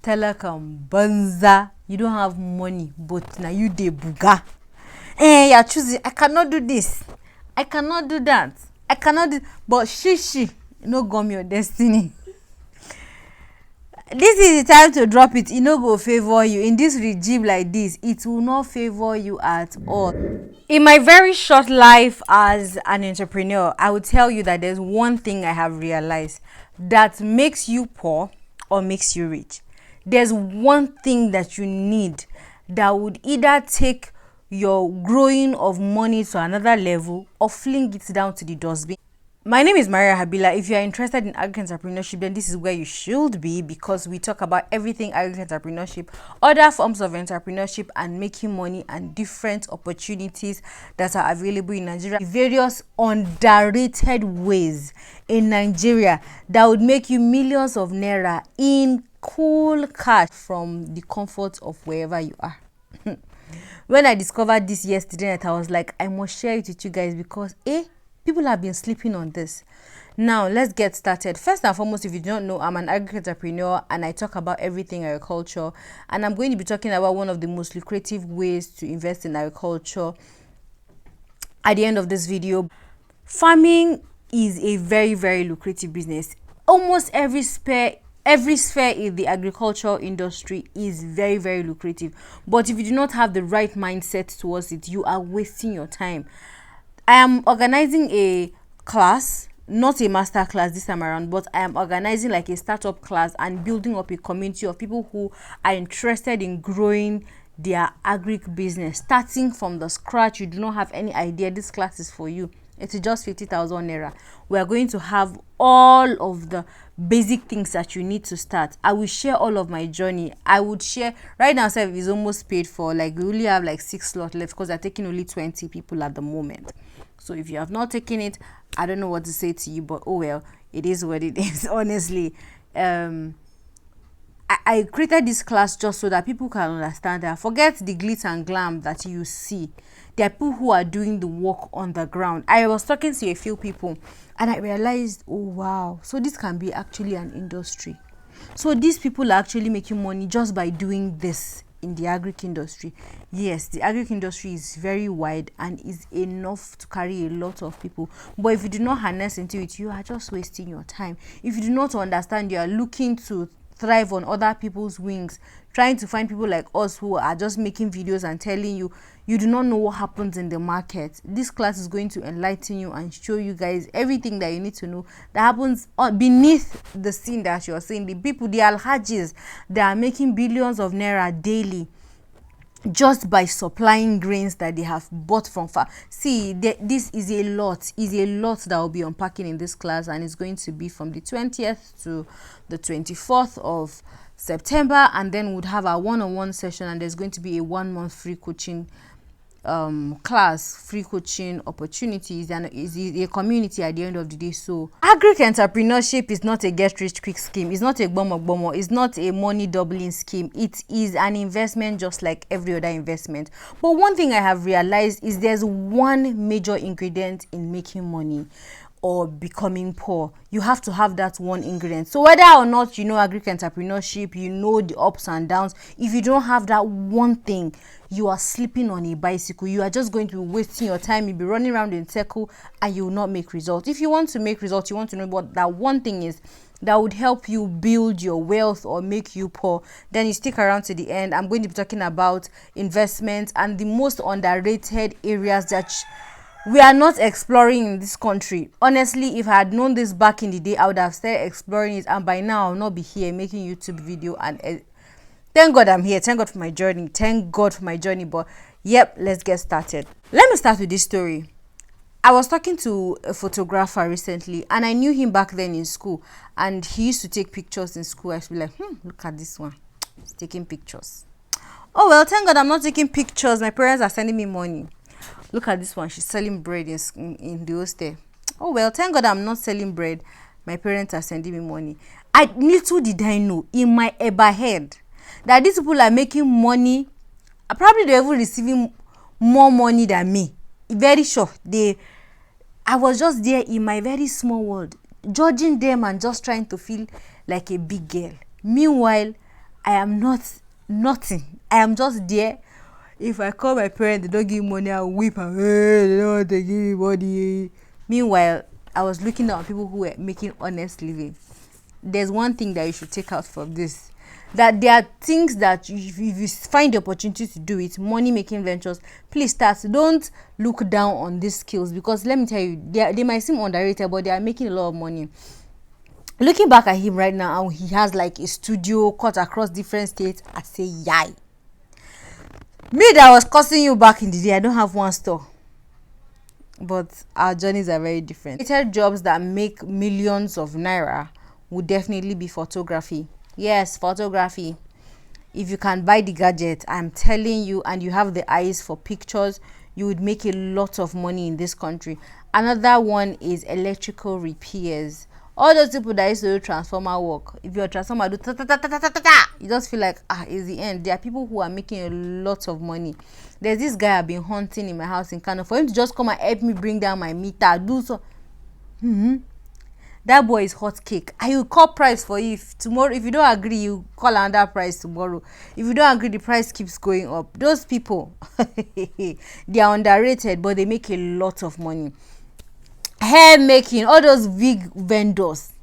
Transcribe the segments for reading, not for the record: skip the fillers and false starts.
Telecom banza. You don't have money, but now you de buga. You're choosing. I cannot do this. I cannot do that. I cannot do. But she, no gum your destiny. This is the time to drop it. It no go favor you in this regime like this. It will not favor you at all. In my very short life as an entrepreneur, I would tell you that there's one thing I have realized that makes you poor or makes you rich. There's one thing that you need that would either take your growing of money to another level or fling it down to the dustbin. My name is Maria Habila. If you are interested in agri entrepreneurship, then this is where you should be, because we talk about everything agri entrepreneurship, other forms of entrepreneurship, and making money and different opportunities that are available in Nigeria. Various underrated ways in Nigeria that would make you millions of naira in cool cash from the comfort of wherever you are. When I discovered this yesterday night, I was like, I must share it with you guys because people have been sleeping on this. Now, let's get started. First and foremost, if you don't know, I'm an agri entrepreneur and I talk about everything agriculture. And I'm going to be talking about one of the most lucrative ways to invest in agriculture at the end of this video. Farming is a very, very lucrative business. Almost every sphere in the agricultural industry is very, very lucrative. But if you do not have the right mindset towards it, you are wasting your time. I am organizing a class, not a master class this time around, but I am organizing like a startup class and building up a community of people who are interested in growing their agric business, starting from the scratch. You do not have any idea. This class is for you. It is just 50,000 naira. We are going to have all of the basic things that you need to start. I will share all of my journey. I would share right now. Self is almost paid for. Like we only have like 6 slots left because they're taking only 20 people at the moment. So if you have not taken it, I don't know what to say to you, but oh well, it is what it is. Honestly, I created this class just so that people can understand that forget the glitz and glam that you see. There are people who are doing the work on the ground. I was talking to a few people and I realized, oh wow, so this can be actually an industry. So these people are actually making money just by doing this in the agric industry. Yes, the agric industry is very wide and is enough to carry a lot of people. But if you do not harness into it, you are just wasting your time. If you do not understand, you are looking to thrive on other people's wings, trying to find people like us who are just making videos and telling you you do not know what happens in the market. This class is going to enlighten you and show you guys everything that you need to know that happens beneath the scene that you're seeing. The people, the alhajis, that are making billions of naira daily just by supplying grains that they have bought from far. See, this is a lot that will be unpacking in this class, and it's going to be from the 20th to the 24th of September, and then we'd have a one-on-one session, and there's going to be a 1-month free coaching class, free coaching opportunities, and is a community at the end of the day. So agric entrepreneurship is not a get rich quick scheme. It's not a bomo. It's not a money doubling scheme. It is an investment just like every other investment. But one thing I have realized is there's one major ingredient in making money or becoming poor. You have to have that one ingredient. So whether or not you know agric entrepreneurship, you know the ups and downs, if you don't have that one thing, you are sleeping on a bicycle. You are just going to be wasting your time. You'll be running around in circle and you will not make results. If you want to make results, you want to know what that one thing is that would help you build your wealth or make you poor, then you stick around to the end. I'm going to be talking about investments and the most underrated areas that we are not exploring in this country. Honestly, if I had known this back in the day, I would have started exploring it, and by now I'll not be here making YouTube video. And thank God I'm here. Thank God for my journey. But yep, let's get started. Let me start with this story. I was talking to a photographer recently, and I knew him back then in school, and he used to take pictures in school. I used to be like, look at this one, he's taking pictures. Oh well, thank God I'm not taking pictures. My parents are sending me money. Look at this one, she's selling bread in the hostel. Oh well, thank God I'm not selling bread. My parents are sending me money. Little did I know in my ever head that these people are making money. Probably they're even receiving more money than me. Very sure. I was just there in my very small world, judging them and just trying to feel like a big girl. Meanwhile, I am not nothing. I am just there. If I call my parents, they don't give me money, I'll weep and they don't want to give me money. Meanwhile, I was looking down on people who were making honest living. There's one thing that you should take out from this, that there are things that if you find the opportunity to do it, money making ventures, please start. Don't look down on these skills, because let me tell you, they might seem underrated, but they are making a lot of money. Looking back at him right now, and he has like a studio cut across different states, I say yay. Me that was cursing you back in the day, I don't have one store, but our journeys are very different. Jobs that make millions of naira would definitely be photography. Yes, photography. If you can buy the gadget, I'm telling you, and you have the eyes for pictures, you would make a lot of money in this country. Another one is electrical repairs. All those people that used to do transformer work, if your transformer do ta ta ta ta ta ta ta, you just feel like it's the end. There are people who are making a lot of money. There's this guy I've been hunting in my house in Kano for him to just come and help me bring down my meter, do so. That boy is hot cake. I will call price for you. If tomorrow, if you don't agree, you call another price tomorrow. If you don't agree, the price keeps going up. Those people they are underrated, but they make a lot of money. Hair making, all those wig vendors.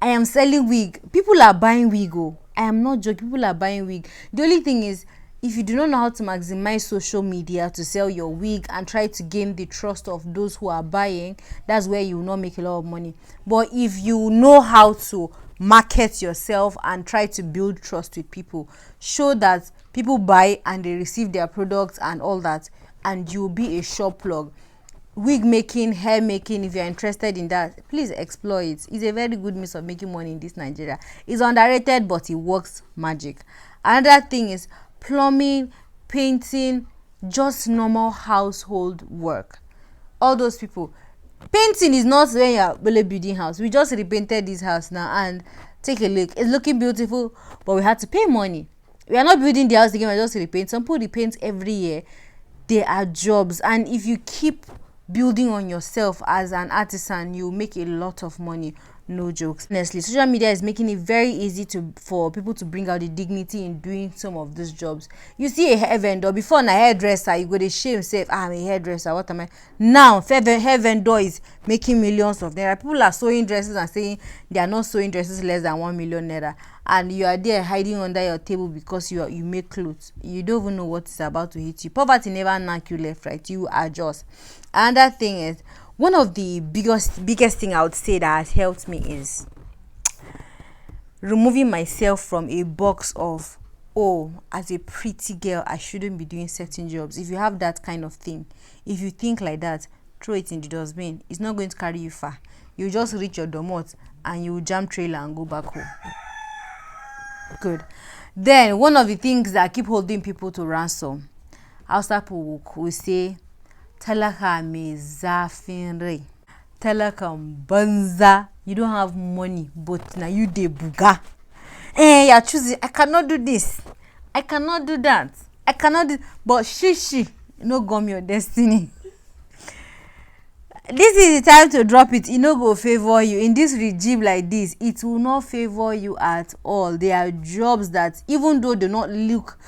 I am selling wig. People are buying wig. Oh, I am not joking. People are buying wig. The only thing is, if you do not know how to maximize social media to sell your wig and try to gain the trust of those who are buying, that's where you will not make a lot of money. But if you know how to market yourself and try to build trust with people, show that people buy and they receive their products and all that, and you'll be a sure plug. Wig making, hair making, if you're interested in that, please explore it. It's a very good means of making money in this Nigeria. It's underrated, but it works magic. Another thing is plumbing, painting, just normal household work. All those people. Painting is not when you're really building house. We just repainted this house now, and take a look. It's looking beautiful, but we had to pay money. We are not building the house again, we're just repaint. Some people repaint every year. There are jobs, and if you keep building on yourself as an artisan, you make a lot of money. No jokes. Honestly, social media is making it very easy for people to bring out the dignity in doing some of these jobs. You see a hair vendor, before na hairdresser, you go to shame say, I'm a hairdresser, what am I? Now hair vendor is making millions of naira. People are sewing dresses and saying they are not sewing dresses less than 1 million naira, and you are there hiding under your table because you make clothes. You don't even know what is about to hit you. Poverty never knock you left, right? You adjust. Another thing is, one of the biggest thing I would say that has helped me is removing myself from a box of, oh, as a pretty girl, I shouldn't be doing certain jobs. If you have that kind of thing, if you think like that, throw it in the dustbin. It's not going to carry you far. You just reach your domot and you jam trailer and go back home. Good. Then one of the things that keep holding people to ransom, Hausa people will say, talaka me zafin rai, talakan banza. You don't have money, but now you dey buga. You're choosing, I cannot do this, I cannot do that, I cannot do, but she no gum your destiny. This is the time to drop it. It no go favor you in this regime like this. It will not favor you at all. There are jobs that, even though they not look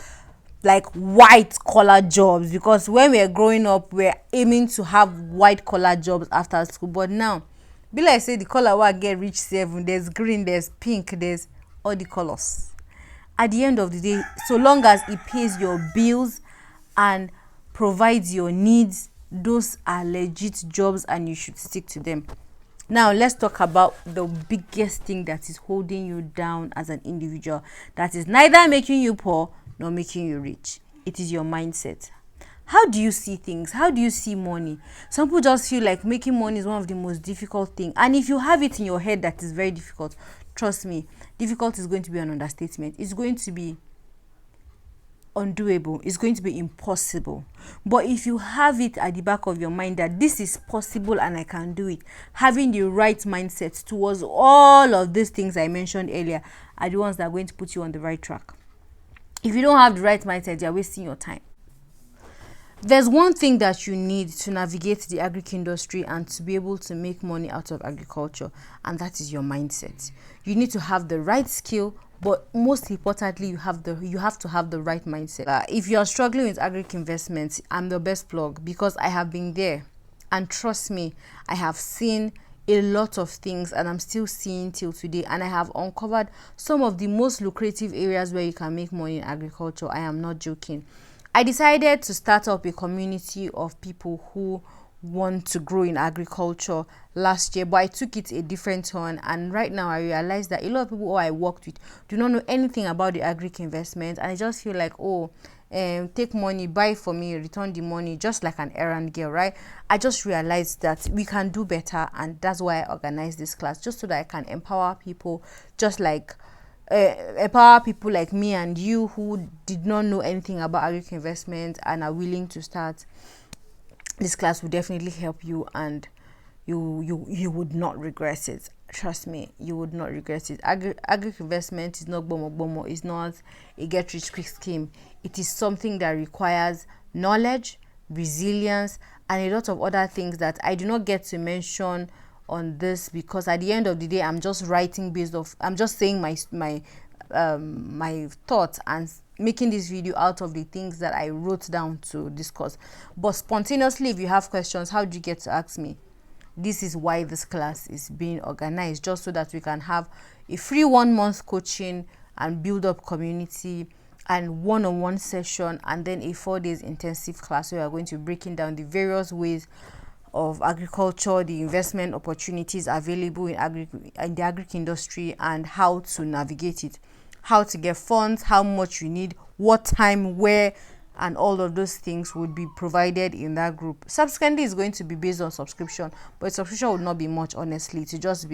like white collar jobs, because when we are growing up, we're aiming to have white collar jobs after school, but now be like say the color where I get reach 7, there's green, there's pink, there's all the colors. At the end of the day, so long as it pays your bills and provides your needs, those are legit jobs and you should stick to them. Now let's talk about the biggest thing that is holding you down as an individual, that is neither making you poor nor making you rich. It is your mindset. How do you see things? How do you see money? Some people just feel like making money is one of the most difficult things, and if you have it in your head that is very difficult, trust me, difficult is going to be an understatement. It's going to be undoable. It's going to be impossible. But if you have it at the back of your mind that this is possible and I can do it, having the right mindset towards all of these things I mentioned earlier are the ones that are going to put you on the right track. If you don't have the right mindset, you're wasting your time. There's one thing that you need to navigate the agric industry and to be able to make money out of agriculture, and that is your mindset. You need to have the right skill, but most importantly, you have to have the right mindset. If you're struggling with agric investments, I'm the best plug, because I have been there, and trust me, I have seen a lot of things, and I'm still seeing till today, and I have uncovered some of the most lucrative areas where you can make money in agriculture. I am not joking. I decided to start up a community of people who want to grow in agriculture last year, but I took it a different turn, and right now I realize that a lot of people who I worked with do not know anything about the agric investment, and I just feel like, oh, take money, buy for me, return the money, just like an errand girl, right? I just realized that we can do better, and that's why I organized this class, just so that I can empower people, just like empower people like me and you who did not know anything about agric investment and are willing to start. This class will definitely help you, and you would not regret it. Trust me, you would not regret it. Agric investment is not bomo. It's not a get rich quick scheme. It is something that requires knowledge, resilience, and a lot of other things that I do not get to mention on this, because at the end of the day, I'm just writing I'm just saying my thoughts and making this video out of the things that I wrote down to discuss. But spontaneously, if you have questions, how do you get to ask me? This is why this class is being organized, just so that we can have a free 1 month coaching and build up community, and one-on-one session, and then a 4 days intensive class where we are going to be breaking down the various ways of agriculture, the investment opportunities available in the agric industry, and how to navigate it, how to get funds, how much you need, what time, where, and all of those things would be provided in that group. Subsequently, it's going to be based on subscription, but subscription would not be much, honestly, to just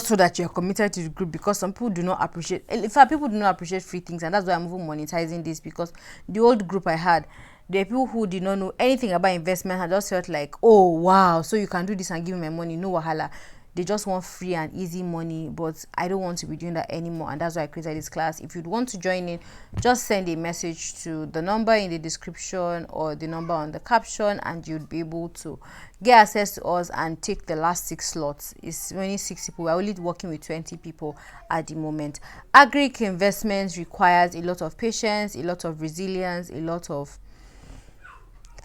so that you're committed to the group, because some people do not appreciate, in fact, people do not appreciate free things, and that's why I'm even monetizing this, because the old group I had, there are people who did not know anything about investment and just felt like, oh wow, so you can do this and give me my money, no wahala. They just want free and easy money, but I don't want to be doing that anymore, and that's why I created this class. If you'd want to join in, just send a message to the number in the description or the number on the caption, and you'd be able to get access to us and take the last 6 slots. It's only 6 people. We're only working with 20 people at the moment. Agric investments requires a lot of patience, a lot of resilience, a lot of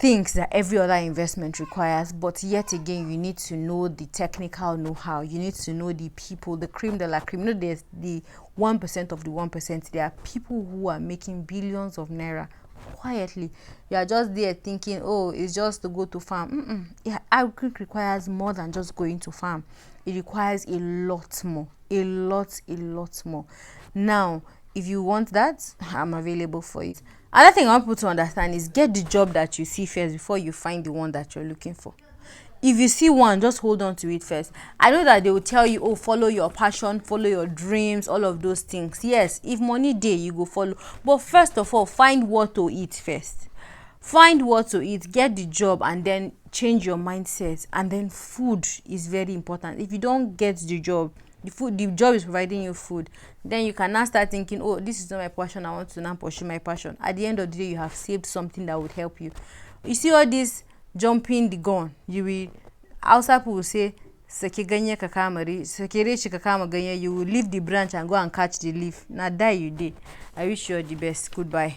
things that every other investment requires, but yet again, you need to know the technical know-how. You need to know the people, the cream de la cream. You know, there's the 1% of the 1%. There are people who are making billions of naira quietly. You are just there thinking, oh, it's just to go to farm. Yeah, agric requires more than just going to farm. It requires a lot more, a lot more. Now, if you want that, I'm available for it. Another thing I want people to understand is, get the job that you see first before you find the one that you're looking for. If you see one, just hold on to it first. I know that they will tell you, oh, follow your passion, follow your dreams, all of those things. Yes, if money day, you go follow. But first of all, find what to eat first. Find what to eat, get the job, and then change your mindset. And then food is very important. If you don't get the job, the job is providing you food, then you can now start thinking, oh, this is not my passion, I want to now pursue my passion. At the end of the day, you have saved something that would help you. You see all this jumping the gun, you will, outside people will say, sake ganye kakamari, sekere chikakama ganye, you will leave the branch and go and catch the leaf. Now die you did. I wish you all the best. Goodbye.